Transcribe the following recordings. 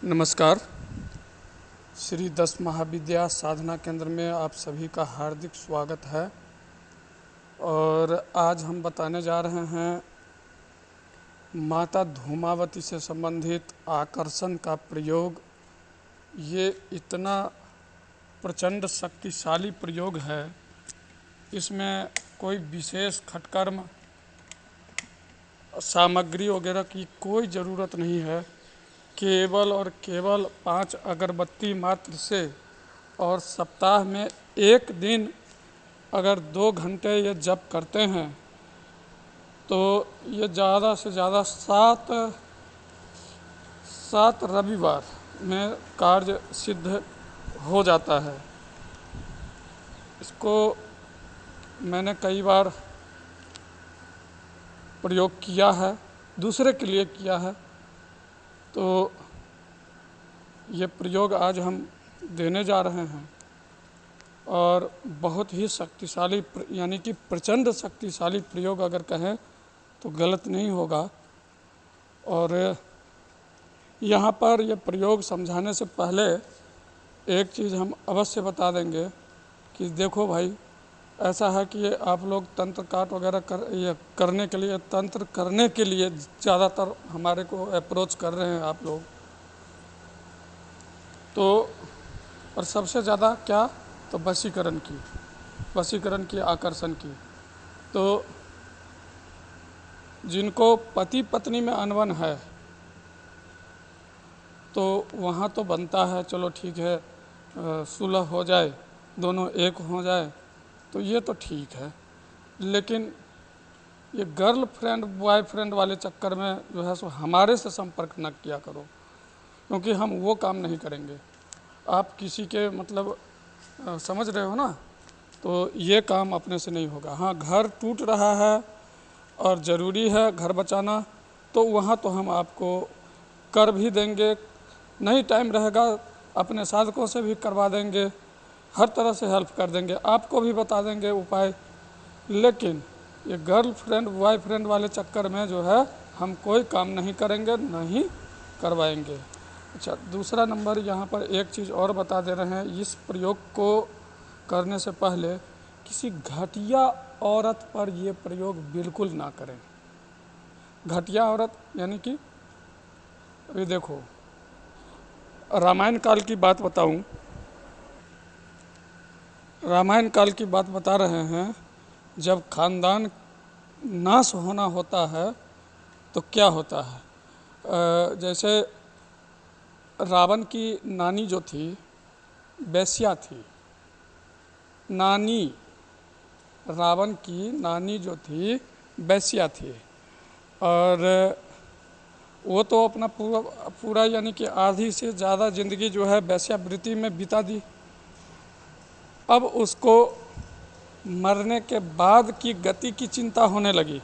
नमस्कार। श्री 10 महाविद्या साधना केंद्र में आप सभी का हार्दिक स्वागत है। और आज हम बताने जा रहे हैं माता धूमावती से संबंधित आकर्षण का प्रयोग। ये इतना प्रचंड शक्तिशाली प्रयोग है, इसमें कोई विशेष खटकर्म सामग्री वगैरह की कोई ज़रूरत नहीं है। केवल और केवल 5 अगरबत्ती मात्र से और सप्ताह में एक दिन अगर 2 घंटे ये जप करते हैं तो ये ज़्यादा से ज़्यादा 7 रविवार में कार्य सिद्ध हो जाता है। इसको मैंने कई बार प्रयोग किया है, दूसरे के लिए किया है, तो ये प्रयोग आज हम देने जा रहे हैं। और बहुत ही शक्तिशाली यानी कि प्रचंड शक्तिशाली प्रयोग अगर कहें तो गलत नहीं होगा। और यहाँ पर ये प्रयोग समझाने से पहले एक चीज़ हम अवश्य बता देंगे कि देखो भाई, ऐसा है कि आप लोग तंत्र काट वगैरह करने के लिए ज़्यादातर हमारे को अप्रोच कर रहे हैं आप लोग। तो और सबसे ज़्यादा क्या, तो वशीकरण की आकर्षण की। तो जिनको पति पत्नी में अनबन है तो वहाँ तो बनता है, चलो ठीक है, सुलह हो जाए, दोनों एक हो जाए तो ये तो ठीक है। लेकिन ये गर्लफ्रेंड बॉयफ्रेंड वाले चक्कर में जो है सो हमारे से संपर्क न किया करो, क्योंकि हम वो काम नहीं करेंगे। आप किसी के मतलब समझ रहे हो ना, तो ये काम अपने से नहीं होगा। हाँ, घर टूट रहा है और ज़रूरी है घर बचाना, तो वहाँ तो हम आपको कर भी देंगे, नहीं टाइम रहेगा अपने साधकों से भी करवा देंगे, हर तरह से हेल्प कर देंगे, आपको भी बता देंगे उपाय। लेकिन ये गर्लफ्रेंड बॉयफ्रेंड वाले चक्कर में जो है हम कोई काम नहीं करेंगे, नहीं करवाएंगे। अच्छा, दूसरा नंबर यहाँ पर एक चीज़ और बता दे रहे हैं, इस प्रयोग को करने से पहले किसी घटिया औरत पर ये प्रयोग बिल्कुल ना करें। घटिया औरत यानी कि अभी देखो, रामायण काल की बात बताऊं, रामायण काल की बात बता रहे हैं। जब खानदान नाश होना होता है तो क्या होता है, जैसे रावण की नानी जो थी वेश्या थी। रावण की नानी जो थी वेश्या थी, और वो तो अपना पूरा यानी कि आधी से ज़्यादा ज़िंदगी जो है वेश्यावृत्ति में बिता दी। अब उसको मरने के बाद की गति की चिंता होने लगी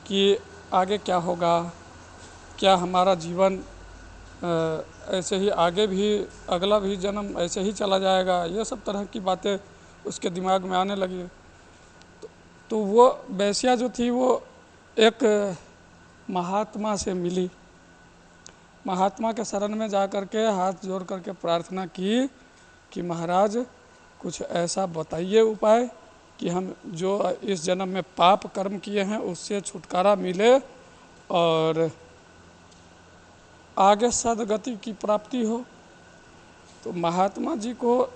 कि आगे क्या होगा, क्या हमारा जीवन ऐसे ही आगे भी अगला भी जन्म ऐसे ही चला जाएगा, ये सब तरह की बातें उसके दिमाग में आने लगी। तो वो वेश्या जो थी वो एक महात्मा से मिली, महात्मा के शरण में जा कर के हाथ जोड़ करके प्रार्थना की कि महाराज कुछ ऐसा बताइए उपाय कि हम जो इस जन्म में पाप कर्म किए हैं उससे छुटकारा मिले और आगे सदगति की प्राप्ति हो। तो महात्मा जी को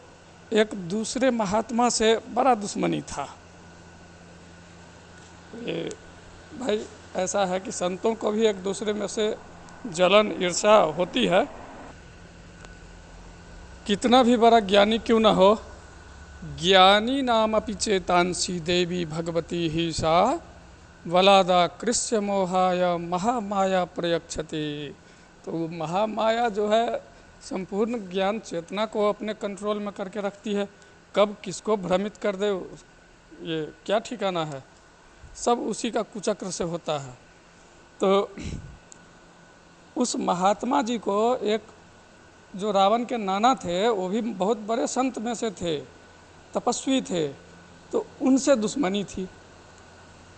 एक दूसरे महात्मा से बड़ा दुश्मनी था। ये भाई ऐसा है कि संतों को भी एक दूसरे में से जलन ईर्ष्या होती है। कितना भी बड़ा ज्ञानी क्यों ना हो, ज्ञानी नाम अपि चेतांसी देवी भगवती ही सा वलादा कृष्य मोहाय महामाया प्रयक्षति। तो महामाया जो है संपूर्ण ज्ञान चेतना को अपने कंट्रोल में करके रखती है। कब किसको भ्रमित कर दे ये क्या ठिकाना है, सब उसी का कुचक्र से होता है। तो उस महात्मा जी को एक जो रावण के नाना थे वो भी बहुत बड़े संत में से थे, तपस्वी थे, तो उनसे दुश्मनी थी।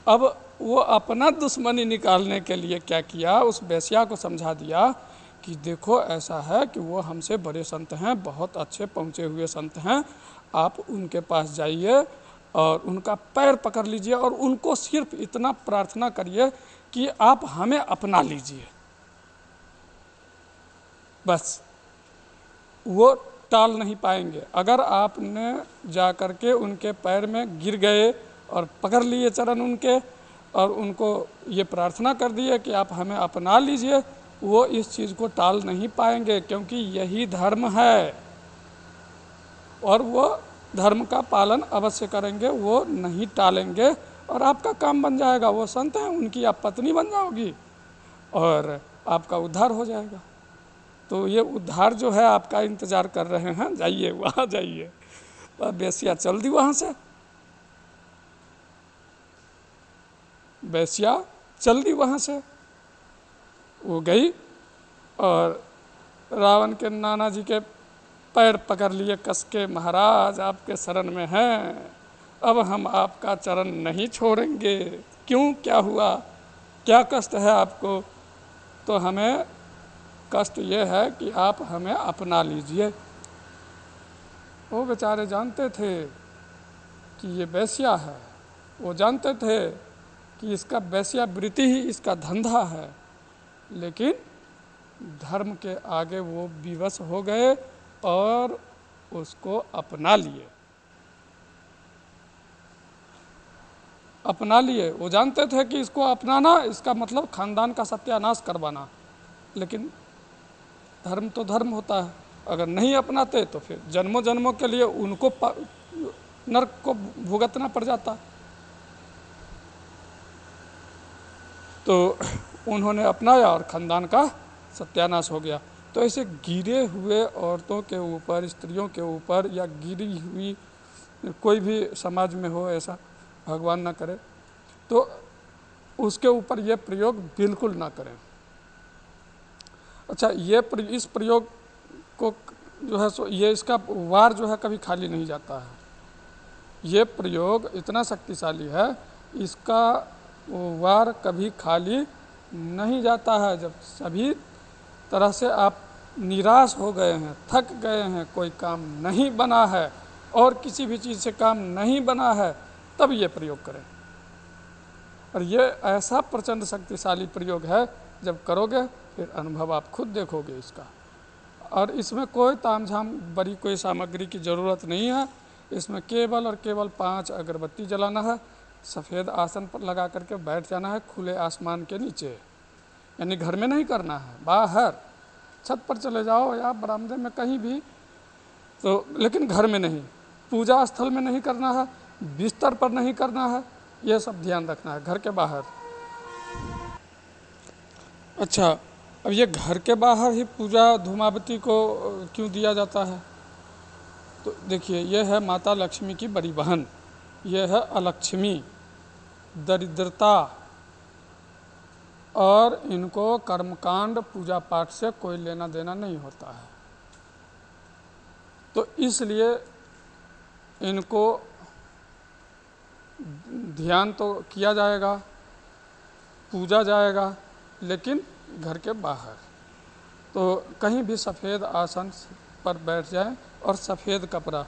अब वो अपना दुश्मनी निकालने के लिए क्या किया, उस वेश्या को समझा दिया कि देखो ऐसा है कि वो हमसे बड़े संत हैं, बहुत अच्छे पहुँचे हुए संत हैं, आप उनके पास जाइए और उनका पैर पकड़ लीजिए और उनको सिर्फ इतना प्रार्थना करिए कि आप हमें अपना लीजिए। बस वो टाल नहीं पाएंगे। अगर आपने जा कर के उनके पैर में गिर गए और पकड़ लिए चरण उनके और उनको ये प्रार्थना कर दिए कि आप हमें अपना लीजिए, वो इस चीज़ को टाल नहीं पाएंगे, क्योंकि यही धर्म है और वो धर्म का पालन अवश्य करेंगे, वो नहीं टालेंगे और आपका काम बन जाएगा। वो संत हैं, उनकी आप पत्नी बन जाओगी और आपका उद्धार हो जाएगा। तो ये उद्धार जो है आपका इंतज़ार कर रहे हैं, जाइए वहाँ जाइए। तो बेसिया चल दी वहाँ से, बेसिया चल दी वहाँ से, वो गई और रावण के नाना जी के पैर पकड़ लिए कस के, महाराज आपके शरण में हैं, अब हम आपका चरण नहीं छोड़ेंगे। क्यों, क्या हुआ, क्या कष्ट है आपको? तो हमें कष्ट ये है कि आप हमें अपना लीजिए। वो बेचारे जानते थे कि ये वेश्या है, वो जानते थे कि इसका वेश्यावृत्ति ही इसका धंधा है, लेकिन धर्म के आगे वो विवश हो गए और उसको अपना लिए। अपना लिए, वो जानते थे कि इसको अपनाना इसका मतलब खानदान का सत्यानाश करवाना, लेकिन धर्म तो धर्म होता है। अगर नहीं अपनाते तो फिर जन्मों जन्मों के लिए उनको नरक को भुगतना पड़ जाता। तो उन्होंने अपनाया और खानदान का सत्यानाश हो गया। तो ऐसे गिरे हुए औरतों के ऊपर, स्त्रियों के ऊपर, या गिरी हुई कोई भी समाज में हो, ऐसा भगवान ना करे, तो उसके ऊपर ये प्रयोग बिल्कुल ना करें। अच्छा, इस प्रयोग को जो है सो ये इसका वार जो है कभी खाली नहीं जाता है। ये प्रयोग इतना शक्तिशाली है, इसका वार कभी खाली नहीं जाता है। जब सभी तरह से आप निराश हो गए हैं, थक गए हैं, कोई काम नहीं बना है और किसी भी चीज़ से काम नहीं बना है, तब ये प्रयोग करें। और ये ऐसा प्रचंड शक्तिशाली प्रयोग है, जब करोगे फिर अनुभव आप खुद देखोगे इसका। और इसमें कोई तामझाम बड़ी कोई सामग्री की ज़रूरत नहीं है। इसमें केवल और केवल 5 अगरबत्ती जलाना है, सफ़ेद आसन पर लगा करके बैठ जाना है खुले आसमान के नीचे, यानी घर में नहीं करना है, बाहर छत पर चले जाओ या बरामदे में कहीं भी, तो लेकिन घर में नहीं, पूजा स्थल में नहीं करना है, बिस्तर पर नहीं करना है, ये सब ध्यान रखना है, घर के बाहर। अच्छा, अब ये घर के बाहर ही पूजा धूमावती को क्यों दिया जाता है? तो देखिए, ये है माता लक्ष्मी की बड़ी बहन, ये है अलक्ष्मी, दरिद्रता, और इनको कर्मकांड पूजा पाठ से कोई लेना देना नहीं होता है। तो इसलिए इनको ध्यान तो किया जाएगा, पूजा जाएगा, लेकिन घर के बाहर। तो कहीं भी सफ़ेद आसन पर बैठ जाएं और सफ़ेद कपड़ा,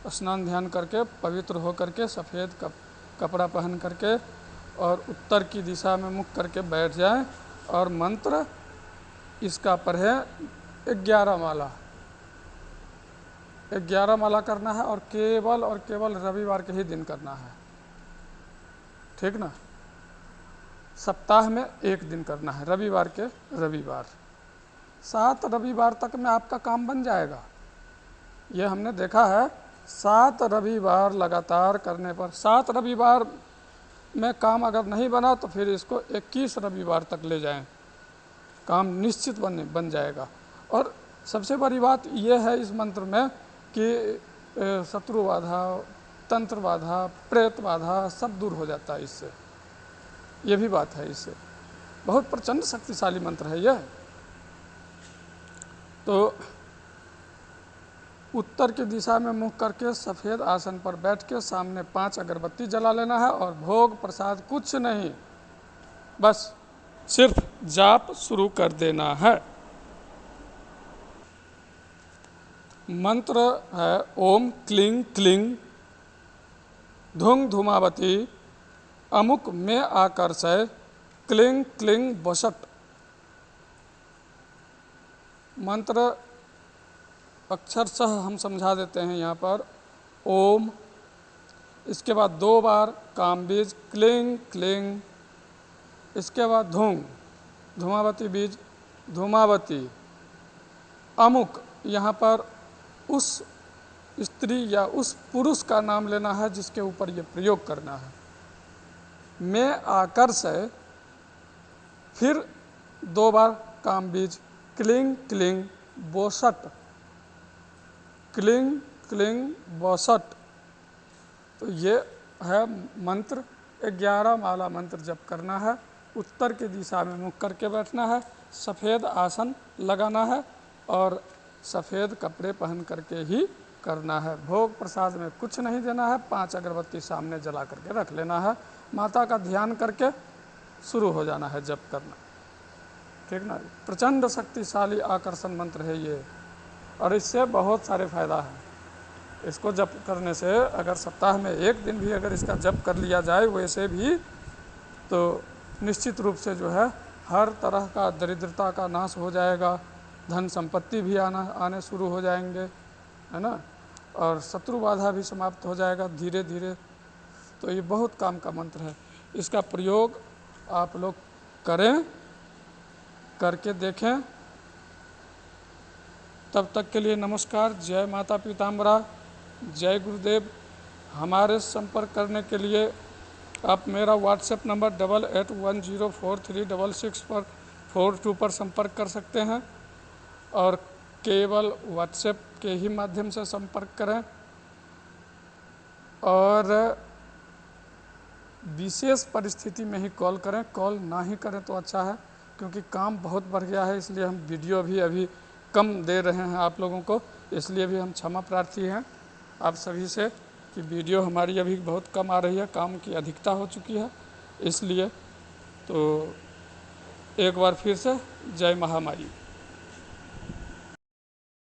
स्नान ध्यान करके पवित्र हो करके सफ़ेद कपड़ा पहन करके और उत्तर की दिशा में मुख करके बैठ जाएं और मंत्र इसका पढ़ें 11 माला। 11 माला करना है और केवल रविवार के ही दिन करना है, ठीक ना? सप्ताह में 1 दिन करना है, रविवार के रविवार। 7 रविवार तक में आपका काम बन जाएगा। ये हमने देखा है, 7 रविवार लगातार करने पर, 7 रविवार में काम अगर नहीं बना तो फिर इसको 21 रविवार तक ले जाएं, काम निश्चित बन जाएगा। और सबसे बड़ी बात यह है इस मंत्र में कि शत्रु बाधा, तंत्र बाधा, प्रेत बाधा सब दूर हो जाता है इससे। ये भी बात है इससे। बहुत प्रचंड शक्तिशाली मंत्र है यह। तो उत्तर की दिशा में मुख करके सफ़ेद आसन पर बैठ के सामने 5 अगरबत्ती जला लेना है और भोग प्रसाद कुछ नहीं, बस सिर्फ जाप शुरू कर देना है। मंत्र है ओम क्लीं क्लीं धुंग धुमावती अमुक में आकर्षय क्लीं क्लीं वषट। मंत्र अक्षरशः हम समझा देते हैं यहाँ पर। ओम, इसके बाद 2 बार काम बीज क्लीं क्लीं, इसके बाद धुंग धुमावती बीज धुमावती, अमुक यहाँ पर उस स्त्री या उस पुरुष का नाम लेना है जिसके ऊपर ये प्रयोग करना है। में आकर्षय, फिर 2 बार काम बीज क्लीं क्लीं वषट क्लीं क्लीं वषट। तो ये है मंत्र। 11 माला मंत्र जप करना है। उत्तर की दिशा में मुख करके बैठना है, सफ़ेद आसन लगाना है और सफ़ेद कपड़े पहन करके ही करना है। भोग प्रसाद में कुछ नहीं देना है। 5 अगरबत्ती सामने जला करके रख लेना है। माता का ध्यान करके शुरू हो जाना है जप करना, ठीक ना। प्रचंड शक्तिशाली आकर्षण मंत्र है ये, और इससे बहुत सारे फायदा हैं। इसको जप करने से अगर सप्ताह में 1 दिन भी अगर इसका जप कर लिया जाए वैसे भी, तो निश्चित रूप से जो है हर तरह का दरिद्रता का नाश हो जाएगा, धन संपत्ति भी आने शुरू हो जाएंगे, है ना, और शत्रु बाधा भी समाप्त हो जाएगा धीरे धीरे। तो ये बहुत काम का मंत्र है। इसका प्रयोग आप लोग करें, करके देखें। तब तक के लिए नमस्कार। जय माता पीताम्बरा, जय गुरुदेव। हमारे संपर्क करने के लिए आप मेरा व्हाट्सएप नंबर 88104366 पर 42 पर संपर्क कर सकते हैं, और केवल व्हाट्सएप के ही माध्यम से संपर्क करें। और विशेष परिस्थिति में ही कॉल करें, कॉल ना ही करें तो अच्छा है, क्योंकि काम बहुत बढ़ गया है, इसलिए हम वीडियो भी अभी कम दे रहे हैं आप लोगों को। इसलिए भी हम क्षमा प्रार्थी हैं आप सभी से कि वीडियो हमारी अभी बहुत कम आ रही है, काम की अधिकता हो चुकी है। इसलिए तो एक बार फिर से जय महामाई।